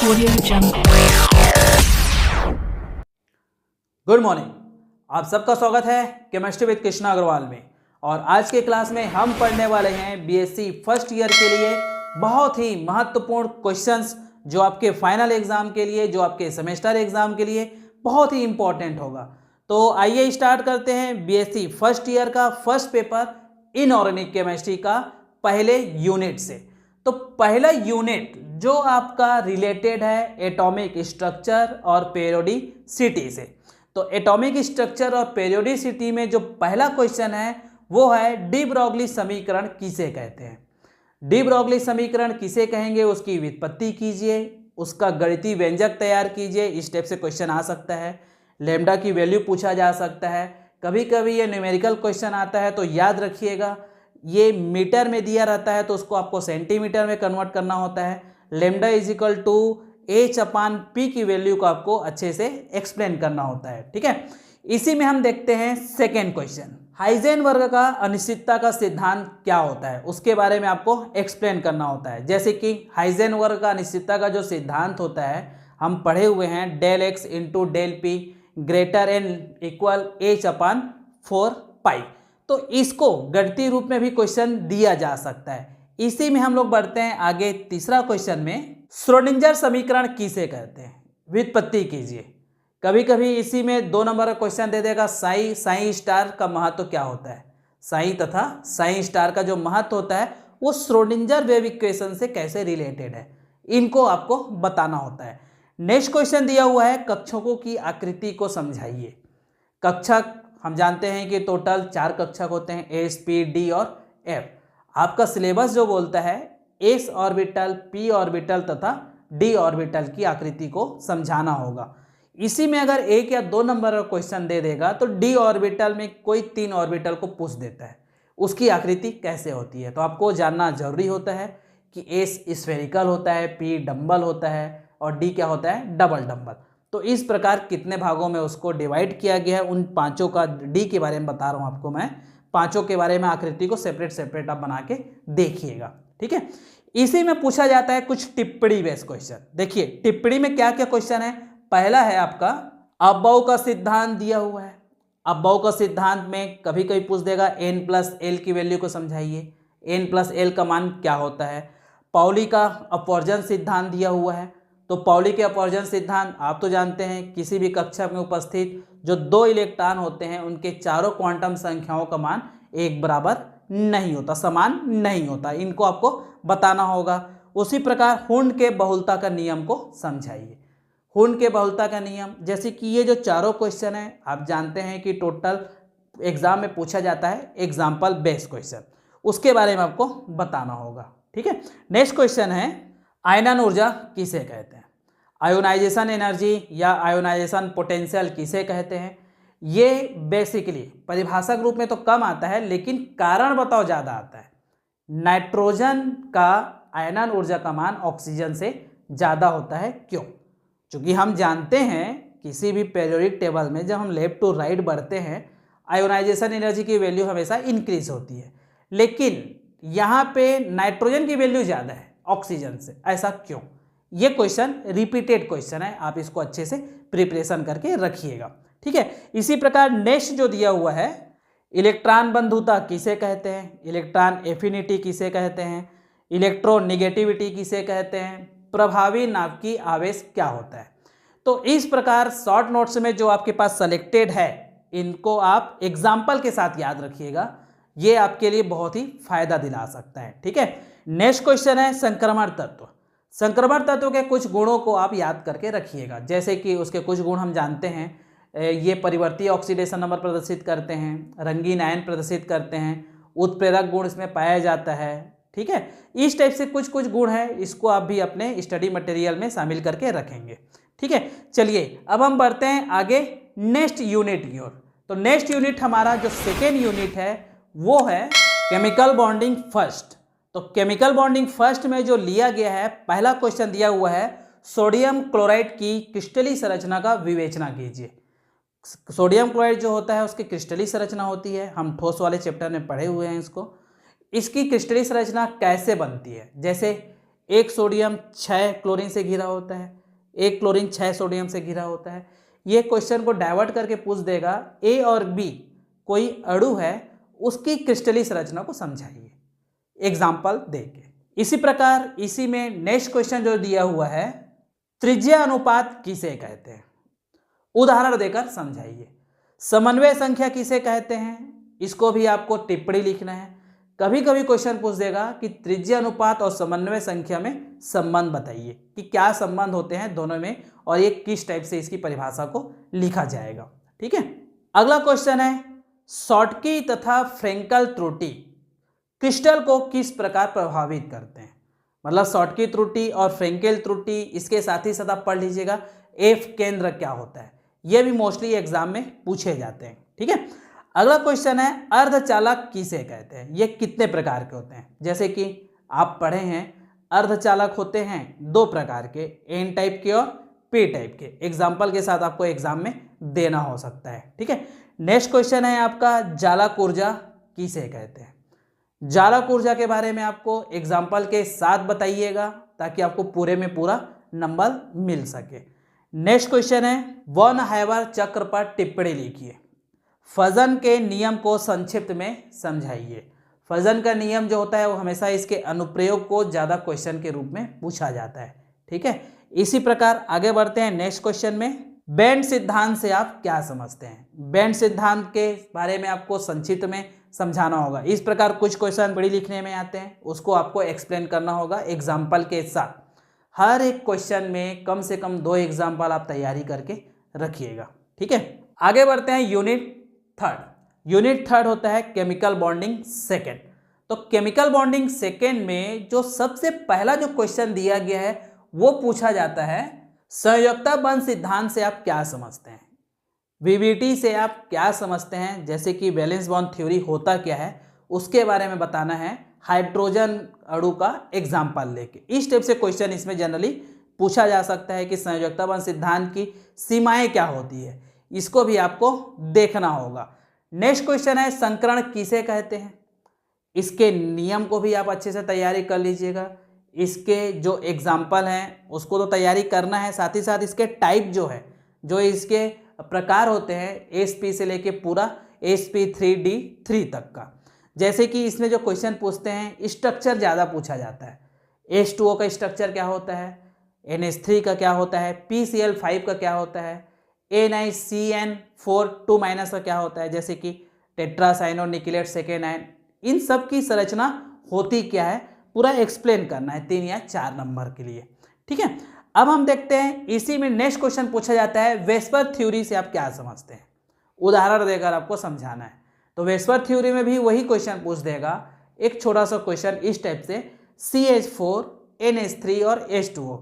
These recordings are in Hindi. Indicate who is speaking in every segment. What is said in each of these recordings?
Speaker 1: Audio Jungle.
Speaker 2: गुड मॉर्निंग, आप सबका स्वागत है केमिस्ट्री विद कृष्णा अग्रवाल में। और आज के क्लास में हम पढ़ने वाले हैं बीएससी फर्स्ट ईयर के लिए बहुत ही महत्वपूर्ण क्वेश्चंस जो आपके फाइनल एग्जाम के लिए, जो आपके सेमेस्टर एग्जाम के लिए बहुत ही इंपॉर्टेंट होगा। तो आइए स्टार्ट करते हैं बीएससी फर्स्ट ईयर का फर्स्ट पेपर इनऑर्गेनिक केमिस्ट्री का पहले यूनिट से। तो पहला यूनिट जो आपका रिलेटेड है एटॉमिक स्ट्रक्चर और पेरियोडिसिटी से। तो एटॉमिक स्ट्रक्चर और पेरियोडिसिटी में जो पहला क्वेश्चन है वो है डी ब्रॉगली समीकरण किसे कहते हैं। डी ब्रॉगली समीकरण किसे कहेंगे, उसकी व्युत्पत्ति कीजिए, उसका गणितीय व्यंजक तैयार कीजिए। इस टाइप से क्वेश्चन आ सकता है। लैम्डा की वैल्यू पूछा जा सकता है। कभी कभी ये न्यूमेरिकल क्वेश्चन आता है तो याद रखिएगा ये मीटर में दिया रहता है तो उसको आपको सेंटीमीटर में कन्वर्ट करना होता है। Lambda is equal to h/p की वैल्यू को आपको अच्छे से एक्सप्लेन करना होता है। ठीक है, इसी में हम देखते हैं सेकेंड क्वेश्चन। हाइजेनबर्ग का अनिश्चितता का सिद्धांत क्या होता है उसके बारे में आपको एक्सप्लेन करना होता है। जैसे कि हाइजेनबर्ग का अनिश्चितता का जो सिद्धांत होता है हम पढ़े हुए हैं del x into del p greater than equal h/4π। तो इसको गणितीय रूप में भी क्वेश्चन दिया जा सकता है। इसी में हम लोग बढ़ते हैं आगे तीसरा क्वेश्चन में। श्रोडिंगर समीकरण किसे कहते हैं, व्युत्पत्ति कीजिए। कभी कभी इसी में 2 नंबर का क्वेश्चन दे देगा साई स्टार का महत्व क्या होता है। साई तथा साई स्टार का जो महत्व होता है वो श्रोडिंगर वेव इक्वेशन से कैसे रिलेटेड है, इनको आपको बताना होता है। नेक्स्ट क्वेश्चन दिया हुआ है कक्षकों की आकृति को समझाइए। कक्षक हम जानते हैं कि टोटल 4 कक्षक होते हैं, एस पी डी और एफ। आपका सिलेबस जो बोलता है एस ऑर्बिटल, पी ऑर्बिटल तथा डी ऑर्बिटल की आकृति को समझाना होगा। इसी में अगर 1 या 2 नंबर का क्वेश्चन दे देगा तो डी ऑर्बिटल में कोई 3 ऑर्बिटल को पूछ देता है उसकी आकृति कैसे होती है। तो आपको जानना जरूरी होता है कि एस स्फेरिकल होता है, पी डंबल होता है और डी क्या होता है, डबल डंबल। तो इस प्रकार कितने भागों में उसको डिवाइड किया गया है उन पांचों का डी के बारे में बता रहा हूं आपको मैं। पांचों के बारे में आकृति को सेपरेट आप बना के देखिएगा। ठीक है, इसी में पूछा जाता है कुछ टिप्पणी बेस्ड क्वेश्चन। देखिए टिप्पणी में क्या क्या क्वेश्चन है। पहला है आपका अबव का सिद्धांत दिया हुआ है। अबव का सिद्धांत में कभी कभी पूछ देगा n+l की वैल्यू को समझाइए। n+l का मान क्या होता है। पाउली का अपवर्जन सिद्धांत दिया हुआ है। तो पाउली के अपवर्जन सिद्धांत आप तो जानते हैं, किसी भी कक्षा में उपस्थित जो 2 इलेक्ट्रॉन होते हैं उनके चारों क्वांटम संख्याओं का मान एक बराबर नहीं होता, समान नहीं होता, इनको आपको बताना होगा। उसी प्रकार हुंड के बहुलता का नियम को समझाइए। हुंड के बहुलता का नियम, जैसे कि ये जो चारों क्वेश्चन है आप जानते हैं कि टोटल एग्जाम में पूछा जाता है एग्जाम्पल बेस्ड क्वेश्चन, उसके बारे में आपको बताना होगा। ठीक है, नेक्स्ट क्वेश्चन है आयनन ऊर्जा किसे कहते हैं। आयोनाइजेशन एनर्जी या आयोनाइजेशन पोटेंशियल किसे कहते हैं। ये बेसिकली परिभाषा के रूप में तो कम आता है लेकिन कारण बताओ ज़्यादा आता है। नाइट्रोजन का आयनन ऊर्जा का मान ऑक्सीजन से ज़्यादा होता है। क्यों? क्योंकि हम जानते हैं किसी भी पीरियोडिक टेबल में जब हम लेफ्ट टू राइट बढ़ते हैं आयोनाइजेशन एनर्जी की वैल्यू हमेशा इंक्रीज होती है, लेकिन यहाँ पे नाइट्रोजन की वैल्यू ज़्यादा है ऑक्सीजन से। ऐसा क्यों? ये क्वेश्चन रिपीटेड क्वेश्चन है, आप इसको अच्छे से प्रिपरेशन करके रखिएगा। ठीक है, इसी प्रकार नेक्स्ट जो दिया हुआ है इलेक्ट्रॉन बंधुता किसे कहते हैं, इलेक्ट्रॉन एफिनिटी किसे कहते हैं, इलेक्ट्रोनेगेटिविटी किसे कहते हैं, प्रभावी नाभिकीय आवेश क्या होता है। तो इस प्रकार शॉर्ट नोट्स में जो आपके पास सेलेक्टेड है इनको आप एग्जाम्पल के साथ याद रखिएगा, ये आपके लिए बहुत ही फायदा दिला सकता है। ठीक है, नेक्स्ट क्वेश्चन है संक्रमण तत्व। संक्रमण तत्व के कुछ गुणों को आप याद करके रखिएगा। जैसे कि उसके कुछ गुण हम जानते हैं, ये परिवर्ती ऑक्सीडेशन नंबर प्रदर्शित करते हैं, रंगीन आयन प्रदर्शित करते हैं, उत्प्रेरक गुण इसमें पाया जाता है। ठीक है, इस टाइप से कुछ गुण है, इसको आप भी अपने स्टडी मटेरियल में शामिल करके रखेंगे। ठीक है, चलिए अब हम बढ़ते हैं आगे नेक्स्ट यूनिट की ओर। तो नेक्स्ट यूनिट हमारा जो सेकेंड यूनिट है वो है केमिकल बॉन्डिंग फर्स्ट। तो केमिकल बॉन्डिंग फर्स्ट में जो लिया गया है पहला क्वेश्चन दिया हुआ है सोडियम क्लोराइड की क्रिस्टलीय संरचना का विवेचना कीजिए। सोडियम क्लोराइड जो होता है उसकी क्रिस्टलीय संरचना होती है, हम ठोस वाले चैप्टर में पढ़े हुए हैं इसको। इसकी क्रिस्टलीय संरचना कैसे बनती है, जैसे एक सोडियम 6 क्लोरीन से घिरा होता है, एक क्लोरीन 6 सोडियम से घिरा होता है। ये क्वेश्चन को डाइवर्ट करके पूछ देगा ए और बी कोई अणु है, उसकी क्रिस्टलीय संरचना को समझाइए एग्जाम्पल देके। इसी प्रकार इसी में नेक्स्ट क्वेश्चन जो दिया हुआ है, त्रिज्या अनुपात किसे कहते हैं, उदाहरण देकर समझाइए। समन्वय संख्या किसे कहते हैं, इसको भी आपको टिप्पणी लिखना है। कभी कभी क्वेश्चन पूछ देगा कि त्रिज्या अनुपात और समन्वय संख्या में संबंध बताइए कि क्या संबंध होते हैं दोनों में और ये किस टाइप से इसकी परिभाषा को लिखा जाएगा। ठीक है, अगला क्वेश्चन है, शॉटकी तथा फ्रेंकल त्रुटि क्रिस्टल को किस प्रकार प्रभावित करते हैं। मतलब शॉटकी त्रुटि और फ्रेंकेल त्रुटि, इसके साथ ही साथ आप पढ़ लीजिएगा एफ केंद्र क्या होता है, ये भी मोस्टली एग्जाम में पूछे जाते हैं। ठीक है, अगला क्वेश्चन है, अर्धचालक किसे कहते हैं, ये कितने प्रकार के होते हैं। जैसे कि आप पढ़े हैं अर्धचालक होते हैं 2 प्रकार के, एन टाइप के और पी टाइप के। एग्जाम्पल के साथ आपको एग्जाम में देना हो सकता है। ठीक है, नेक्स्ट क्वेश्चन है आपका, जालक ऊर्जा किसे कहते हैं। जालक ऊर्जा के बारे में आपको एग्जाम्पल के साथ बताइएगा ताकि आपको पूरे में पूरा नंबर मिल सके। नेक्स्ट क्वेश्चन है, वन हाइवर चक्र पर टिप्पणी लिखिए। फजन के नियम को संक्षिप्त में समझाइए। फजन का नियम जो होता है वो हमेशा इसके अनुप्रयोग को ज़्यादा क्वेश्चन के रूप में पूछा जाता है। ठीक है, इसी प्रकार आगे बढ़ते हैं नेक्स्ट क्वेश्चन में, बैंड सिद्धांत से आप क्या समझते हैं। बैंड सिद्धांत के बारे में आपको संक्षिप्त में समझाना होगा। इस प्रकार कुछ क्वेश्चन बड़ी लिखने में आते हैं, उसको आपको एक्सप्लेन करना होगा एग्जाम्पल के साथ। हर एक क्वेश्चन में कम से कम 2 एग्जाम्पल आप तैयारी करके रखिएगा। ठीक है, आगे बढ़ते हैं यूनिट 3। यूनिट 3 होता है केमिकल बॉन्डिंग सेकेंड। तो केमिकल बॉन्डिंग सेकेंड में जो सबसे पहला जो क्वेश्चन दिया गया है वो पूछा जाता है, संयोजकता बंध सिद्धांत से आप क्या समझते हैं, वीबीटी से आप क्या समझते हैं। जैसे कि वैलेंस बॉन्ड थ्योरी होता क्या है उसके बारे में बताना है, हाइड्रोजन अणु का एग्जाम्पल लेके। इस टाइप से क्वेश्चन इसमें जनरली पूछा जा सकता है कि संयोजकता बंध सिद्धांत की सीमाएं क्या होती है, इसको भी आपको देखना होगा। नेक्स्ट क्वेश्चन है, संकरण किसे कहते हैं। इसके नियम को भी आप अच्छे से तैयारी कर लीजिएगा। इसके जो एग्जाम्पल हैं उसको तो तैयारी करना है, साथ ही साथ इसके टाइप जो है, जो इसके प्रकार होते हैं sp से लेके पूरा sp3d3 तक का। जैसे कि इसमें जो क्वेश्चन पूछते हैं स्ट्रक्चर ज़्यादा पूछा जाता है। H2O का स्ट्रक्चर क्या होता है, NH3 का क्या होता है, PCl5 का क्या होता है, NiCN4 2- का क्या होता है, जैसे कि टेट्रासाइनो निकलेट सेकेंड आयन, इन सब की संरचना होती क्या है पूरा एक्सप्लेन करना है 3 या 4 नंबर के लिए। ठीक है, अब हम देखते हैं इसी में नेक्स्ट क्वेश्चन पूछा जाता है, वेस्पर थ्योरी से आप क्या समझते हैं, उदाहरण देकर आपको समझाना है। तो वेस्पर थ्योरी में भी वही क्वेश्चन पूछ देगा, एक छोटा सा क्वेश्चन इस टाइप से, CH4 NH3 और H2O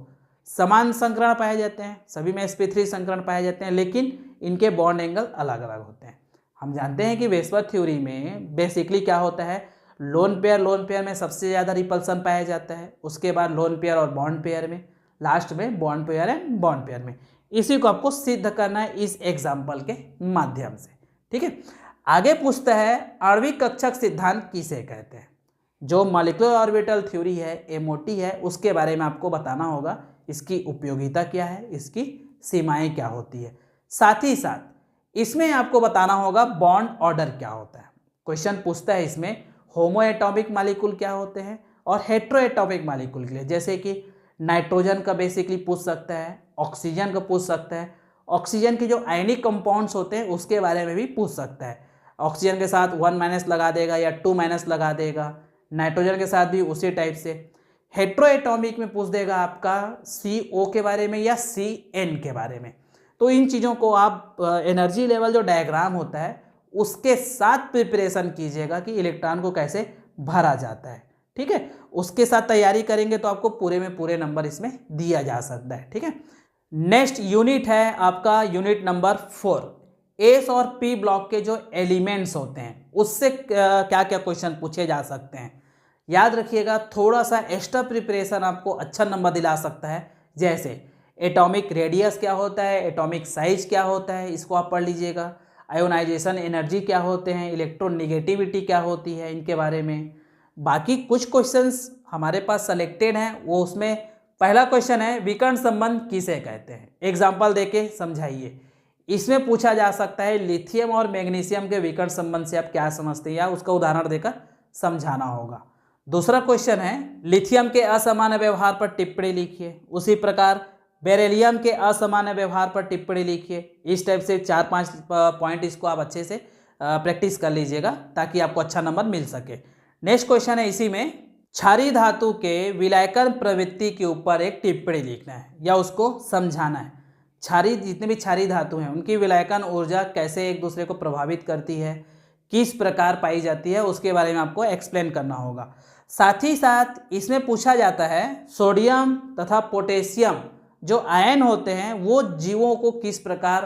Speaker 2: समान संकरण पाए जाते हैं, सभी में sp3 संकरण पाए जाते हैं, लेकिन इनके बॉन्ड एंगल अलग अलग होते हैं। हम जानते हैं कि वेस्पर थ्योरी में बेसिकली क्या होता है, लोन पेयर में सबसे ज़्यादा रिपल्सन पाया जाता है, उसके बाद लोन पेयर और बॉन्ड पेयर में, लास्ट में bond pair and bond pair में। इसी को आपको सिद्ध करना है इस एग्जाम्पल के माध्यम से। ठीक है, आगे पूछता है, आणविक कक्षक सिद्धांत किसे कहते हैं। जो मॉलिक्यूलर ऑर्बिटल थ्योरी है MOT है, उसके बारे में आपको बताना होगा, इसकी उपयोगिता क्या है, इसकी सीमाएं क्या होती है। साथ ही साथ इसमें आपको बताना होगा बॉन्ड ऑर्डर क्या होता है। क्वेश्चन पूछता है इसमें होमो एटॉमिक मॉलिक्यूल क्या होते हैं और हेट्रो एटॉमिक मॉलिक्यूल के लिए, जैसे कि नाइट्रोजन का बेसिकली पूछ सकता है, ऑक्सीजन का पूछ सकता है, ऑक्सीजन की जो आयनिक कंपाउंड्स होते हैं उसके बारे में भी पूछ सकता है। ऑक्सीजन के साथ 1- लगा देगा या 2- लगा देगा, नाइट्रोजन के साथ भी उसी टाइप से। हेट्रो एटॉमिक में पूछ देगा आपका CO के बारे में या CN के बारे में। तो इन चीज़ों को आप एनर्जी लेवल जो डायग्राम होता है उसके साथ प्रिपरेशन कीजिएगा कि इलेक्ट्रॉन को कैसे भरा जाता है। ठीक है, उसके साथ तैयारी करेंगे तो आपको पूरे में पूरे नंबर इसमें दिया जा सकता है। ठीक है, नेक्स्ट यूनिट है आपका यूनिट नंबर 4। एस और P ब्लॉक के जो एलिमेंट्स होते हैं उससे क्या क्या क्वेश्चन पूछे जा सकते हैं। याद रखिएगा, थोड़ा सा एक्स्ट्रा प्रिपरेशन आपको अच्छा नंबर दिला सकता है। जैसे एटॉमिक रेडियस क्या होता है, एटॉमिक साइज क्या होता है, इसको आप पढ़ लीजिएगा। आयोनाइजेशन एनर्जी क्या होते हैं, इलेक्ट्रोनेगेटिविटी क्या होती है, इनके बारे में। बाकी कुछ क्वेश्चंस हमारे पास सेलेक्टेड हैं वो उसमें पहला क्वेश्चन है विकर्ण संबंध किसे कहते हैं। एग्जाम्पल देके समझाइए। इसमें पूछा जा सकता है लिथियम और मैग्नीशियम के विकर्ण संबंध से आप क्या समझते हैं, या उसका उदाहरण देकर समझाना होगा। दूसरा क्वेश्चन है लिथियम के असामान्य व्यवहार पर टिप्पणी लिखिए। उसी प्रकार बेरिलियम के असामान्य व्यवहार पर टिप्पणी लिखिए। इस टाइप से 4-5 पॉइंट इसको आप अच्छे से प्रैक्टिस कर लीजिएगा ताकि आपको अच्छा नंबर मिल सके। नेक्स्ट क्वेश्चन है इसी में क्षारीय धातु के विलयन प्रवृत्ति के ऊपर एक टिप्पणी लिखना है या उसको समझाना है। क्षारीय जितने भी क्षारीय धातु हैं उनकी विलयन ऊर्जा कैसे एक दूसरे को प्रभावित करती है, किस प्रकार पाई जाती है, उसके बारे में आपको एक्सप्लेन करना होगा। साथ ही साथ इसमें पूछा जाता है सोडियम तथा पोटेशियम जो आयन होते हैं वो जीवों को किस प्रकार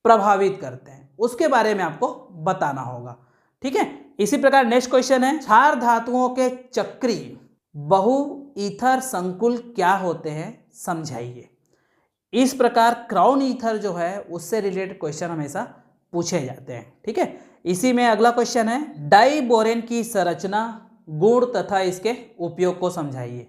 Speaker 2: प्रभावित करते हैं, उसके बारे में आपको बताना होगा। ठीक है। इसी प्रकार नेक्स्ट क्वेश्चन है क्षार धातुओं के चक्रीय बहु ईथर संकुल क्या होते हैं समझाइए। इस प्रकार क्राउन ईथर जो है उससे रिलेटेड क्वेश्चन हमेशा पूछे जाते हैं। ठीक है। इसी में अगला क्वेश्चन है डाइबोरेन की संरचना, गुण तथा इसके उपयोग को समझाइए।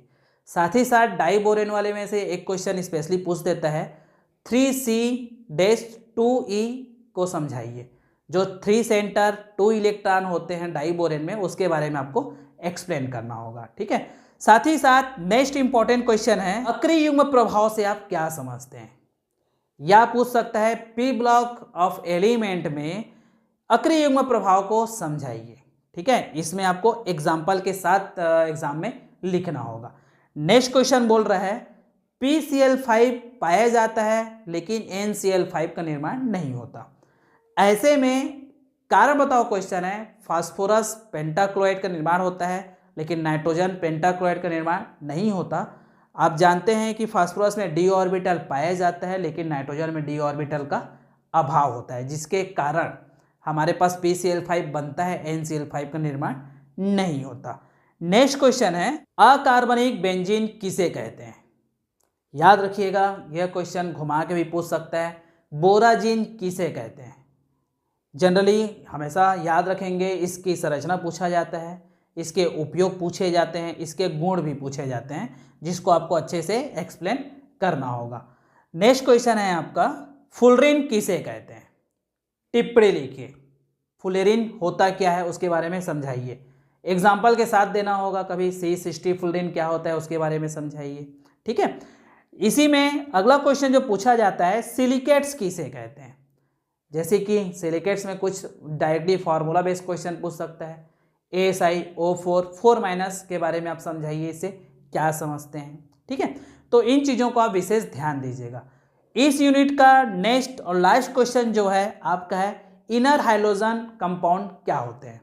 Speaker 2: साथ ही साथ डाइबोरेन वाले में से एक क्वेश्चन स्पेशली पूछ देता है 3C-2E को समझाइए। जो 3 सेंटर 2 इलेक्ट्रॉन होते हैं डाइबोरेन में उसके बारे में आपको एक्सप्लेन करना होगा। ठीक है। साथ ही साथ नेक्स्ट इंपॉर्टेंट क्वेश्चन है अक्रिय युग्म प्रभाव से आप क्या समझते हैं, या पूछ सकता है पी ब्लॉक ऑफ एलिमेंट में अक्रिय युग्म प्रभाव को समझाइए। ठीक है। इसमें आपको एग्जाम्पल के साथ एग्जाम में लिखना होगा। नेक्स्ट क्वेश्चन बोल रहा है PCl5 पाया जाता है लेकिन NCl5 का निर्माण नहीं होता। ऐसे में कारण बताओ क्वेश्चन है फास्फोरस पेंटाक्लोराइड का निर्माण होता है लेकिन नाइट्रोजन पेंटाक्लोराइड का निर्माण नहीं होता। आप जानते हैं कि फास्फोरस में d ऑर्बिटल पाया जाता है लेकिन नाइट्रोजन में d ऑर्बिटल का अभाव होता है, जिसके कारण हमारे पास PCl5 बनता है, NCl5 का निर्माण नहीं होता। नेक्स्ट क्वेश्चन है अकार्बनिक बेंजीन किसे कहते हैं। याद रखिएगा यह क्वेश्चन घुमा के भी पूछ सकता है बोराजीन किसे कहते हैं। जनरली हमेशा याद रखेंगे इसकी संरचना पूछा जाता है, इसके उपयोग पूछे जाते हैं, इसके गुण भी पूछे जाते हैं, जिसको आपको अच्छे से एक्सप्लेन करना होगा। नेक्स्ट क्वेश्चन है आपका फुलरिन किसे कहते हैं। टिप्पणी लिखिए। फुलेरिन होता क्या है उसके बारे में समझाइए। एग्जाम्पल के साथ देना होगा। कभी C60 फुलरिन क्या होता है उसके बारे में समझाइए। ठीक है। इसी में अगला क्वेश्चन जो पूछा जाता है सिलिकेट्स किसे कहते हैं। जैसे कि सिलिकेट्स में कुछ डायरेक्टली फार्मूला बेस्ड क्वेश्चन पूछ सकता है ASiO4 4- के बारे में आप समझाइए, इसे क्या समझते हैं। ठीक है। तो इन चीज़ों को आप विशेष ध्यान दीजिएगा। इस यूनिट का नेक्स्ट और लास्ट क्वेश्चन जो है आपका है इनर हाइड्रोजन कंपाउंड क्या होते हैं।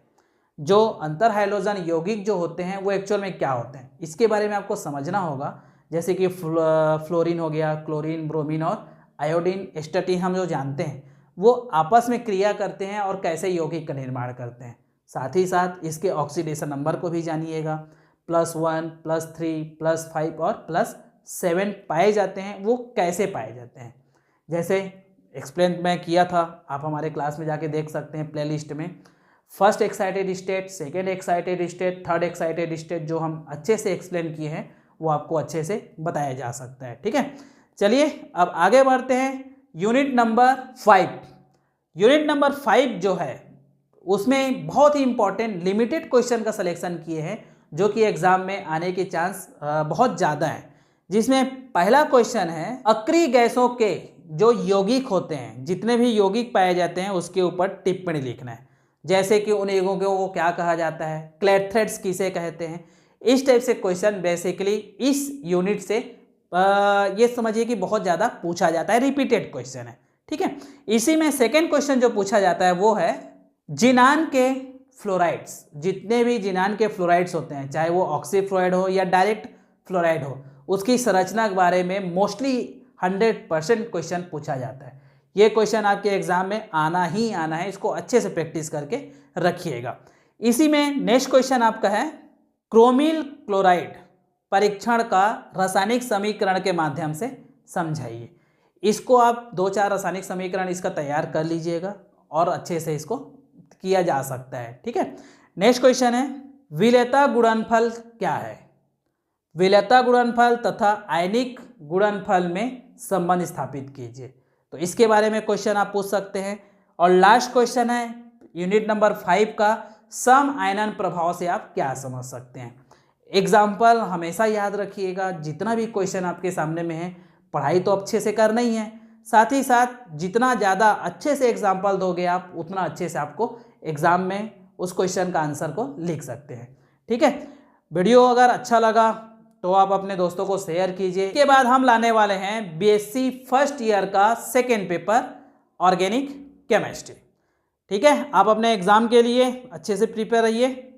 Speaker 2: जो अंतर हाइड्रोजन यौगिक जो होते हैं वो एक्चुअल में क्या होते हैं इसके बारे में आपको समझना होगा। जैसे कि फ्लोरीन हो गया, क्लोरीन, ब्रोमीन और आयोडीन, एस्टाटीन हम जो जानते हैं वो आपस में क्रिया करते हैं और कैसे यौगिक का निर्माण करते हैं। साथ ही साथ इसके ऑक्सीडेशन नंबर को भी जानिएगा। +1, +3, +5 और +7 पाए जाते हैं, वो कैसे पाए जाते हैं। जैसे एक्सप्लेन मैं किया था, आप हमारे क्लास में जाके देख सकते हैं प्लेलिस्ट में। First excited state, second excited state, third excited state जो हम अच्छे से एक्सप्लेन किए हैं वो आपको अच्छे से बताया जा सकता है। ठीक है। चलिए अब आगे बढ़ते हैं यूनिट नंबर 5। यूनिट नंबर 5 जो है उसमें बहुत ही इंपॉर्टेंट लिमिटेड क्वेश्चन का सिलेक्शन किए हैं जो कि एग्जाम में आने के चांस बहुत ज़्यादा है। जिसमें पहला क्वेश्चन है अक्रिय गैसों के जो यौगिक होते हैं, जितने भी यौगिक पाए जाते हैं उसके ऊपर टिप्पणी लिखना है। जैसे कि उन यौगिकों को क्या कहा जाता है, क्लेथरेट्स किसे कहते हैं। इस टाइप से क्वेश्चन बेसिकली इस यूनिट से ये समझिए कि बहुत ज़्यादा पूछा जाता है, रिपीटेड क्वेश्चन है। ठीक है। इसी में सेकेंड क्वेश्चन जो पूछा जाता है वो है जिनान के फ्लोराइड्स, जितने भी जिनान के फ्लोराइड्स होते हैं, चाहे वो ऑक्सी फ्लोराइड हो या डायरेक्ट फ्लोराइड हो, उसकी संरचना के बारे में मोस्टली 100% क्वेश्चन पूछा जाता है। ये क्वेश्चन आपके एग्जाम में आना ही आना है, इसको अच्छे से प्रैक्टिस करके रखिएगा। इसी में नेक्स्ट क्वेश्चन आपका है क्रोमिल क्लोराइड परीक्षण का रासायनिक समीकरण के माध्यम से समझाइए। इसको आप 2-4 रासायनिक समीकरण इसका तैयार कर लीजिएगा और अच्छे से इसको किया जा सकता है। ठीक है। नेक्स्ट क्वेश्चन है विलेयता गुणनफल क्या है। विलेयता गुणनफल तथा आयनिक गुणनफल में संबंध स्थापित कीजिए। तो इसके बारे में क्वेश्चन आप पूछ सकते हैं। और लास्ट क्वेश्चन है यूनिट नंबर 5 का, सम आयनन प्रभाव से आप क्या समझ सकते हैं। एग्जाम्पल हमेशा याद रखिएगा, जितना भी क्वेश्चन आपके सामने में है पढ़ाई तो अच्छे से करना ही है, साथ ही साथ जितना ज़्यादा अच्छे से एग्जाम्पल दोगे आप उतना अच्छे से आपको एग्जाम में उस क्वेश्चन का आंसर को लिख सकते हैं। ठीक है, वीडियो अगर अच्छा लगा तो आप अपने दोस्तों को शेयर कीजिए। इसके बाद हम लाने वाले हैं बीएससी फर्स्ट ईयर का सेकेंड पेपर ऑर्गेनिक केमिस्ट्री। ठीक है, आप अपने एग्जाम के लिए अच्छे से प्रिपेयर रहिए।